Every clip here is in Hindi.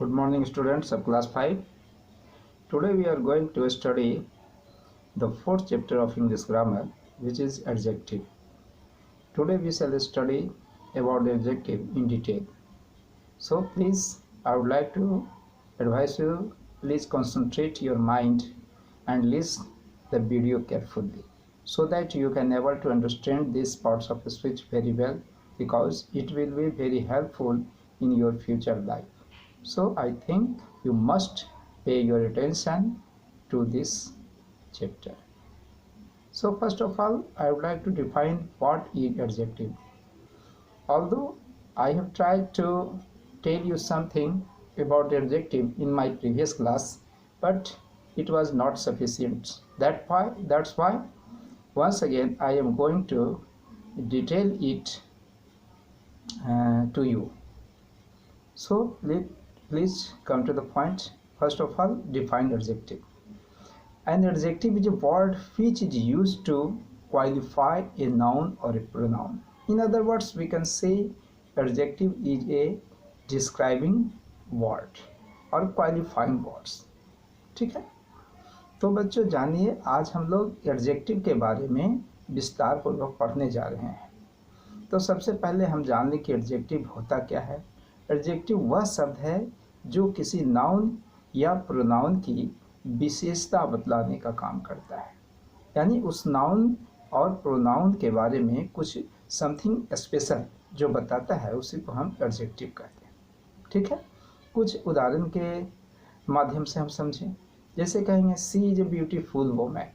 Good morning students of class 5. Today we are going to study the fourth chapter of English grammar, which is adjective. Today we shall study about the adjective in detail. So please, I would like to advise you, please concentrate your mind and listen the video carefully so that you can able to understand these parts of the speech very well, because it will be very helpful in your future life. So I think you must pay your attention to this chapter. So first of all, I would like to define what is adjective. Although I have tried to tell you something about the adjective in my previous class, but it was not sufficient. That's why once again I am going to detail it to you. So please come to the point. First of all, define adjective. An adjective is a word which is used to qualify a noun or a pronoun. In other words, we can say adjective is a describing word और qualifying words. ठीक है, तो बच्चों जानिए, आज हम लोग एडजेक्टिव के बारे में विस्तार पूर्वक पढ़ने जा रहे हैं। तो सबसे पहले हम जान लें कि एडजेक्टिव होता क्या है। एडजेक्टिव वह शब्द है जो किसी नाउन या प्रोनाउन की विशेषता बतलाने का काम करता है, यानी उस नाउन और प्रोनाउन के बारे में कुछ समथिंग स्पेशल जो बताता है, उसी को हम एडजेक्टिव कहते हैं। ठीक है, कुछ उदाहरण के माध्यम से हम समझें। जैसे कहेंगे सी इज ए ब्यूटीफुल वोमैन।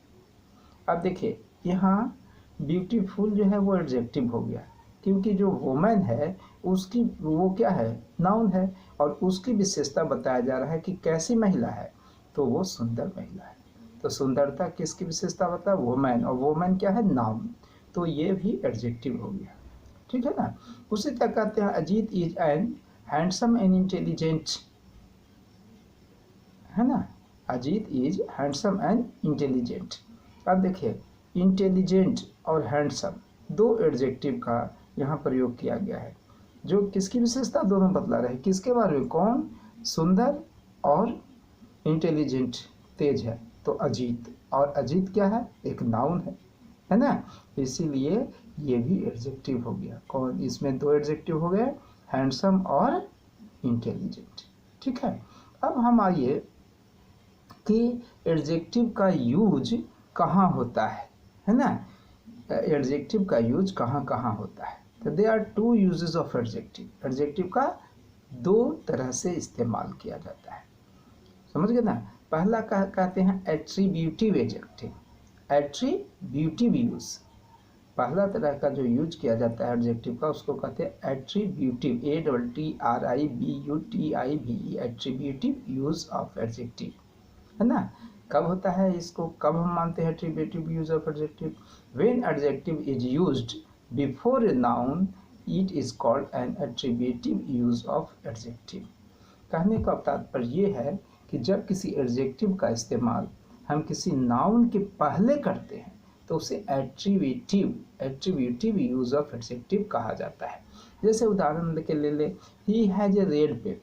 अब देखिए, यहाँ ब्यूटीफुल जो है वो एडजेक्टिव हो गया, क्योंकि जो वोमैन है उसकी वो क्या है, नाउन है, और उसकी विशेषता बताया जा रहा है कि कैसी महिला है, तो वो सुंदर महिला है। तो सुंदरता किसकी विशेषता बता, वोमैन, और वोमैन क्या है, नाउन, तो ये भी एडजेक्टिव हो गया। ठीक है ना। उसी तरह कहते हैं Ajit is an handsome and intelligent, है ना, Ajit is handsome and intelligent. अब देखिए, इंटेलिजेंट और हैंडसम दो एडजेक्टिव का यहाँ प्रयोग किया गया है, जो किसकी विशेषता दोनों बतला रहे हैं, किसके बारे में, कौन, सुंदर और इंटेलिजेंट, तेज है, तो अजीत, और अजीत क्या है, एक नाउन है ना, इसीलिए ये भी एडजेक्टिव हो गया। कौन, इसमें दो एडजेक्टिव हो गए, हैंडसम और इंटेलिजेंट। ठीक है, अब हम आइए कि एडजेक्टिव का यूज कहाँ होता है ना, एडजेक्टिव का यूज कहाँ कहाँ होता है। तो there are two uses of adjective. Adjective का दो तरह से इस्तेमाल किया जाता है, समझ गए ना। पहला कहते हैं एट्रीब्यूटिव एडजेक्टिव, एट्रीब्यूटिव यूज। पहला तरह का जो यूज किया जाता है एडजेक्टिव का, उसको कहते हैं attributive, ATTRIBUTIVE, attributive use of adjective, है ना। कब होता है इसको, कब हम मानते हैं attributive use of adjective, when adjective is used before a noun it is called N attributive use of adjective. कहने का तात्पर्य ये है कि जब किसी एडजेक्टिव का इस्तेमाल हम किसी नाउन के पहले करते हैं तो उसे एट्रीब्यूटिव यूज ऑफ एडजेक्टिव कहा जाता है। जैसे उदाहरण के ले he has a red pen.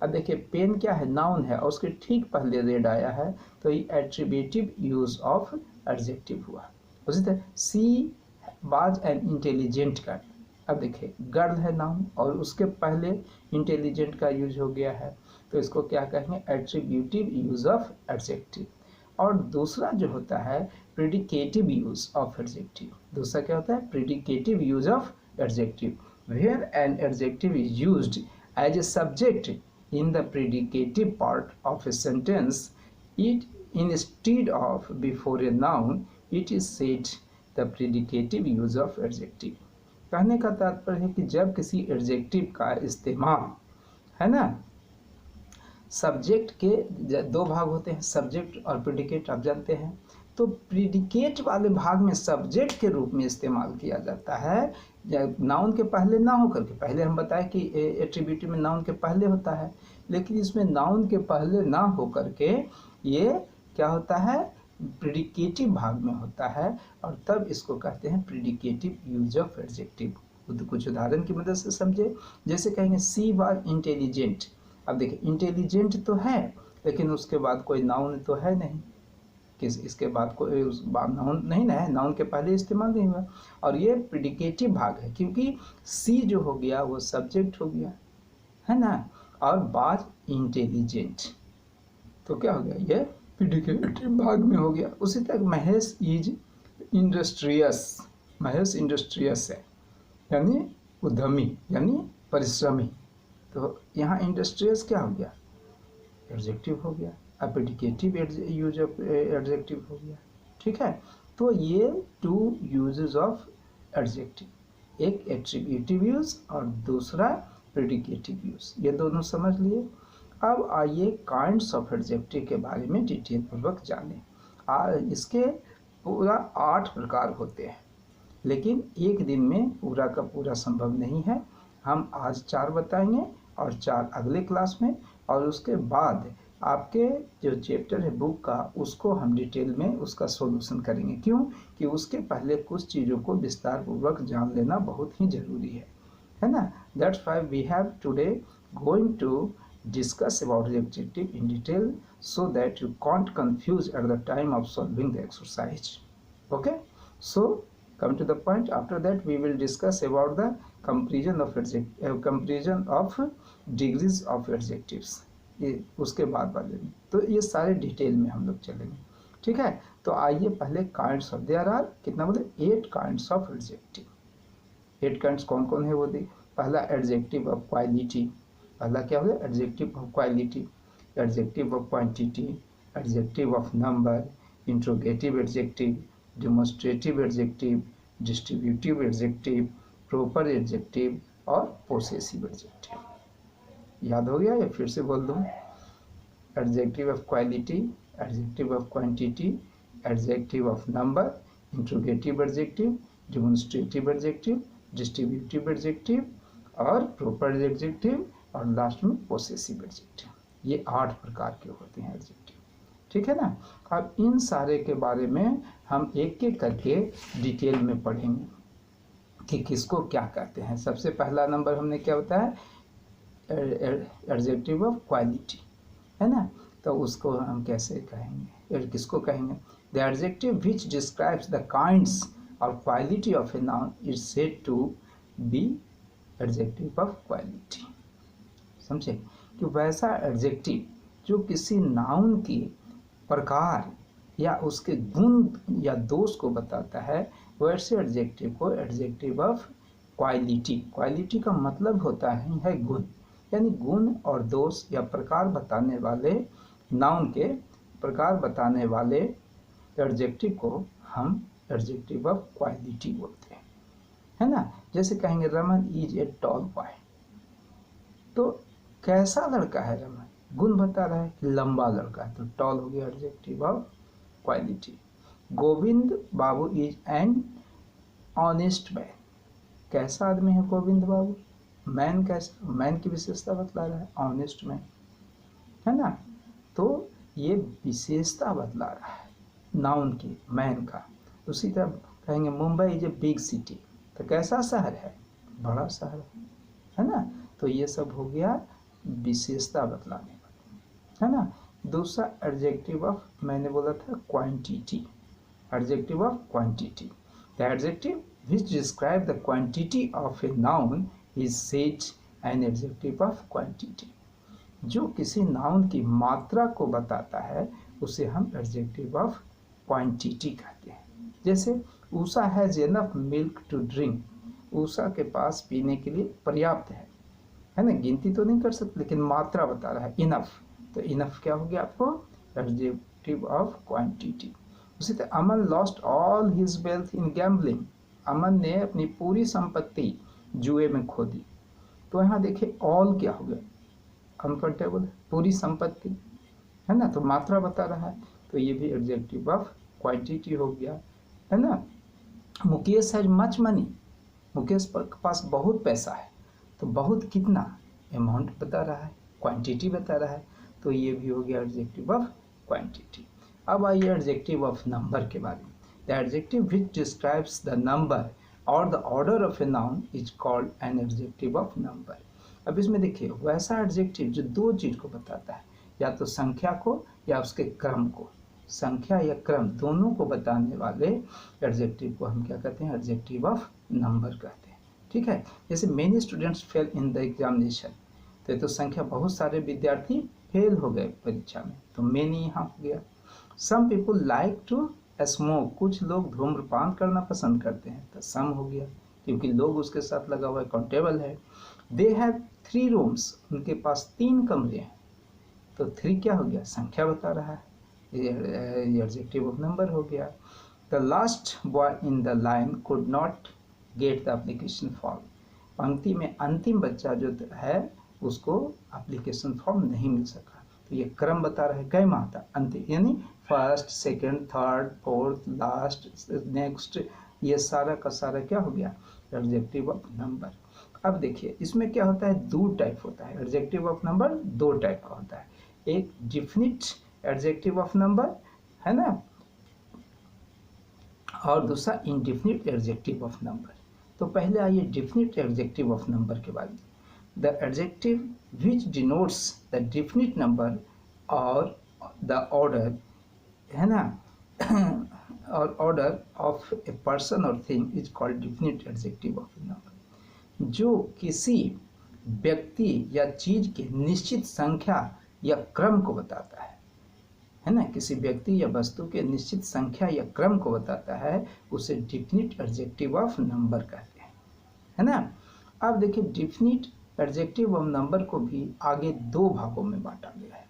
अब देखिए, पेन क्या है, नाउन है, और उसके ठीक पहले रेड आया है, तो ये एट्रीब्यूटिव यूज ऑफ एडजेक्टिव हुआ। उसी तरह she was an intelligent girl. अब देखिए, गर्ल है नाउन, और उसके पहले इंटेलिजेंट का यूज हो गया है, तो इसको क्या कहेंगे, एट्रीब्यूटिव यूज ऑफ एडजेक्टिव। और दूसरा जो होता है प्रेडिकेटिव यूज ऑफ एडजेक्टिव। दूसरा क्या होता है, predicative use of adjective, where an adjective is used as a subject in the predicative part of a sentence, it instead of before a noun, it is said the predicative use of adjective। कहने का तात्पर्य है कि जब किसी एडजेक्टिव का इस्तेमाल, है ना, सब्जेक्ट के दो भाग होते हैं, सब्जेक्ट और प्रेडिकेट, आप जानते हैं। तो प्रेडिकेट वाले भाग में सब्जेक्ट के रूप में इस्तेमाल किया जाता है, नाउन के पहले ना होकर के। पहले हम बताए कि एट्रीब्यूटिव में नाउन के पहले होता है, लेकिन इसमें नाउन के पहले ना होकर के ये क्या होता है, प्रेडिकेटिव भाग में होता है, और तब इसको कहते हैं प्रेडिकेटिव यूज ऑफ एडजेक्टिव। कुछ उदाहरण की मदद से समझे। जैसे कहेंगे सी वाज इंटेलिजेंट। अब देखिए इंटेलिजेंट तो है, लेकिन उसके बाद कोई नाउन तो है नहीं, किस इसके बाद कोई नाउन नहीं ना है, नाउन के पहले इस्तेमाल नहीं हुआ। और ये प्रिडिकेटिव भाग है, क्योंकि सी जो हो गया वो सब्जेक्ट हो गया, है ना, और बाज इंटेलिजेंट, तो क्या हो गया, ये प्रिडिकेटिव भाग में हो गया। उसी तरह Mahesh is industrious, Mahesh industrious है, यानी उद्यमी, यानी परिश्रमी। तो यहाँ इंडस्ट्रियस क्या हो गया, एडजेक्टिव हो गया, अब प्रेडिकेटिव यूज ऑफ एडजेक्टिव हो गया। ठीक है, तो ये टू यूजेस ऑफ एडजेक्टिव, एक एट्रीब्यूटिव यूज और दूसरा प्रेडिकेटिव यूज, ये दोनों समझ लिए। अब आइए काइंड्स ऑफ एडजेक्टिव के बारे में डिटेल पूर्वक जानें। इसके पूरा 8 प्रकार होते हैं, लेकिन एक दिन में पूरा का पूरा संभव नहीं है। हम आज 4 बताएंगे और 4 अगले क्लास में, और उसके बाद आपके जो चैप्टर है बुक का, उसको हम डिटेल में उसका सॉल्यूशन करेंगे। क्यों कि उसके पहले कुछ चीज़ों को विस्तार पूर्वक जान लेना बहुत ही ज़रूरी है ना। That's why we have today going to discuss about the adjective in detail so that you can't confuse at the time of solving the exercise. Okay, so come to the point. After that we will discuss about the comparison of degrees of adjectives, ये उसके बाद वाले में, तो ये सारे डिटेल में हम लोग चलेंगे। ठीक है, तो आइए पहले काइंड्स ऑफ, देयर आर कितना बोले 8 काइंड्स ऑफ एडजेक्टिव। 8 काइंड्स कौन कौन है वो देख। पहला एडजेक्टिव ऑफ क्वालिटी, पहला क्या हो गया, adjective of quality, adjective of quantity, adjective of number, interrogative adjective, demonstrative adjective, distributive adjective, proper adjective और पोसेसिव एडजेक्टिव। याद हो गया या फिर से बोल दूं, adjective of quality, adjective of quantity, adjective of number, interrogative adjective, demonstrative adjective, distributive adjective और प्रॉपर एडजेक्टिव, और लास्ट में पोसेसिव एडजेक्टिव। ये 8 प्रकार के होते हैं एडजेक्टिव। ठीक है ना। अब इन सारे के बारे में हम एक एक करके डिटेल में पढ़ेंगे कि किसको क्या कहते हैं। सबसे पहला नंबर हमने क्या बताया, एडजेक्टिव ऑफ क्वालिटी, है ना। तो उसको हम कैसे कहेंगे, किसको कहेंगे, the adjective which describes the kinds और quality of a noun is said to be adjective of quality. समझे कि वैसा एडजेक्टिव जो किसी नाउन की प्रकार या उसके गुण या दोष को बताता है, वैसे एडजेक्टिव को एडजेक्टिव ऑफ क्वालिटी, क्वालिटी का मतलब होता है गुण, यानी गुण और दोष या प्रकार बताने वाले, नाउन के प्रकार बताने वाले एडजेक्टिव को हम एडजेक्टिव ऑफ क्वालिटी बोलते हैं, है ना। जैसे कहेंगे Raman is a tall boy, तो कैसा लड़का है रमन, गुण बता रहा है कि लंबा लड़का है, तो टॉल हो गया adjective of quality. Govind Babu is an honest man, कैसा आदमी है गोविंद बाबू, मैन कैसा, मैन की विशेषता बतला रहा है, ऑनेस्ट मैन, है ना। तो ये विशेषता बतला रहा है नाउन की, मैन का। उसी तरह कहेंगे Mumbai is a big city, तो कैसा शहर है, बड़ा शहर है ना। तो ये सब हो गया विशेषता बतलाने वाला, है ना। दूसरा एडजेक्टिव ऑफ, मैंने बोला था quantity, adjective of quantity, the adjective which describe the quantity of a noun is said N adjective of quantity. जो किसी नाउन की मात्रा को बताता है उसे हम एडजेक्टिव ऑफ क्वांटिटी कहते हैं। जैसे Usha has enough milk to drink, Usha के पास पीने के लिए पर्याप्त है ना, गिनती तो नहीं कर सकते लेकिन मात्रा बता रहा है, इनफ, तो इनफ क्या हो गया आपको, एडजेक्टिव ऑफ क्वांटिटी। उसी तरह Aman lost all his wealth in gambling, Aman ने अपनी पूरी संपत्ति जुए में खो दी, तो यहाँ देखिए ऑल क्या हो गया, कंफर्टेबल, पूरी संपत्ति, है ना, तो मात्रा बता रहा है, तो ये भी एडजेक्टिव ऑफ क्वांटिटी हो गया, है ना। Mukesh has much money, Mukesh के पास बहुत पैसा है, तो बहुत कितना, अमाउंट बता रहा है, क्वांटिटी बता रहा है, तो ये भी हो गया एडजेक्टिव ऑफ क्वांटिटी। अब आइए एडजेक्टिव ऑफ नंबर के बारे में। The adjective which describes the number और the order of a noun is called an adjective of number. अब इसमें देखिए वैसा एडजेक्टिव जो दो चीज को बताता है, या तो संख्या को या उसके क्रम को, संख्या या क्रम दोनों को बताने वाले एडजेक्टिव को हम क्या कहते हैं, एडजेक्टिव ऑफ नंबर कहते हैं। ठीक है, जैसे many students fail in the examination, तो ये तो संख्या बहुत सारे विद्यार्थी फेल हो गए परीक्षा में, तो मेनी यहाँ हो गया। सम पीपुल लाइक टू स्मोक, कुछ लोग धूम्रपान करना पसंद करते हैं, तो सम हो गया क्योंकि लोग उसके साथ लगा हुआ है, काउंटेबल है। दे हैव 3 रूम्स, उनके पास 3 कमरे हैं, तो 3 क्या हो गया, संख्या बता रहा है, ये एडजेक्टिव ऑफ नंबर हो गया। The last boy in the line could not get the application form, पंक्ति में अंतिम बच्चा जो है उसको एप्लीकेशन फॉर्म नहीं मिल सका, तो ये क्रम बता रहा है, कैमा था अंतिम, यानी first, second, third, fourth, last, next, ये सारा का सारा क्या हो गया, एडजेक्टिव ऑफ नंबर। अब देखिए इसमें क्या होता है, दो टाइप होता है, एडजेक्टिव ऑफ नंबर दो टाइप का होता है, एक डिफिनिट एडजेक्टिव ऑफ नंबर है ना, और दूसरा इनडिफिनिट एडजेक्टिव ऑफ नंबर। तो पहले आइए डिफिनिट एडजेक्टिव ऑफ नंबर के बारे में। The adjective which denotes the definite number और द ऑर्डर है ना और ऑर्डर ऑफ ए पर्सन और thing is called definite adjective of number. जो किसी व्यक्ति या चीज के निश्चित संख्या या क्रम को बताता है ना, किसी व्यक्ति या वस्तु के निश्चित संख्या या क्रम को बताता है, उसे डिफिनिट एडजेक्टिव ऑफ नंबर कहते हैं, है ना। अब देखिए डिफिनिट एडजेक्टिव ऑफ नंबर को भी आगे दो भागों में बांटा गया है,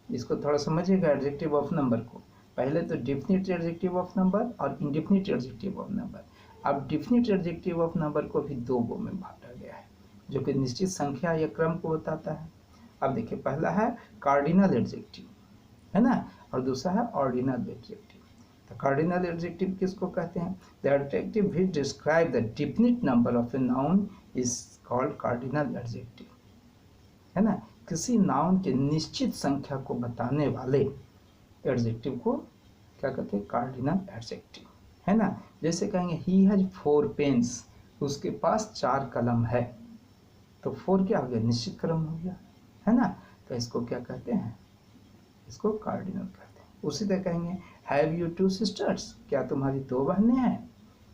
इसको थोड़ा समझिएगा एडजेक्टिव ऑफ नंबर को। पहले तो डिफिनिट एडजेक्टिव ऑफ नंबर और इनडिफिनिट एडजेक्टिव ऑफ नंबर। अब डिफिनिट एडजेक्टिव ऑफ नंबर को भी दो गो में बांटा गया है, जो कि निश्चित संख्या या क्रम को बताता है। अब देखिए पहला है कार्डिनल एडजेक्टिव, है ना, और दूसरा है ऑर्डिनल एडजेक्टिव। तो कार्डिनल एडजेक्टिव किसको कहते हैं, the adjective which describe the definite number of a noun is called cardinal adjective, है ना। किसी नाउन के निश्चित संख्या को बताने वाले एडजेक्टिव को क्या कहते हैं, कार्डिनल एडजेक्टिव, है ना। जैसे कहेंगे ही हैज 4 पेन्स, उसके पास 4 कलम है, तो 4 क्या हो गया, निश्चित क्रम हो गया, है ना। तो इसको क्या कहते हैं, इसको कार्डिनल कहते हैं। उसी तरह कहेंगे हैव यू 2 सिस्टर्स, क्या तुम्हारी 2 बहनें हैं,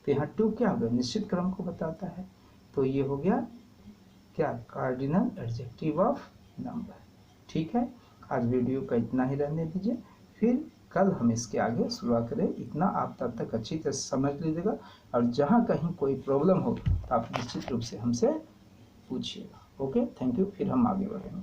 तो यहाँ 2 क्या हो गया, निश्चित क्रम को बताता है, तो ये हो गया क्या, कार्डिनल एडजेक्टिव ऑफ नंबर। ठीक है, आज वीडियो का इतना ही रहने दीजिए, फिर कल हम इसके आगे शुरुआत करें। इतना आप तब तक अच्छी तरह समझ लीजिएगा, और जहाँ कहीं कोई प्रॉब्लम हो तो आप निश्चित रूप से हमसे पूछिएगा। ओके, थैंक यू, फिर हम आगे बढ़ेंगे।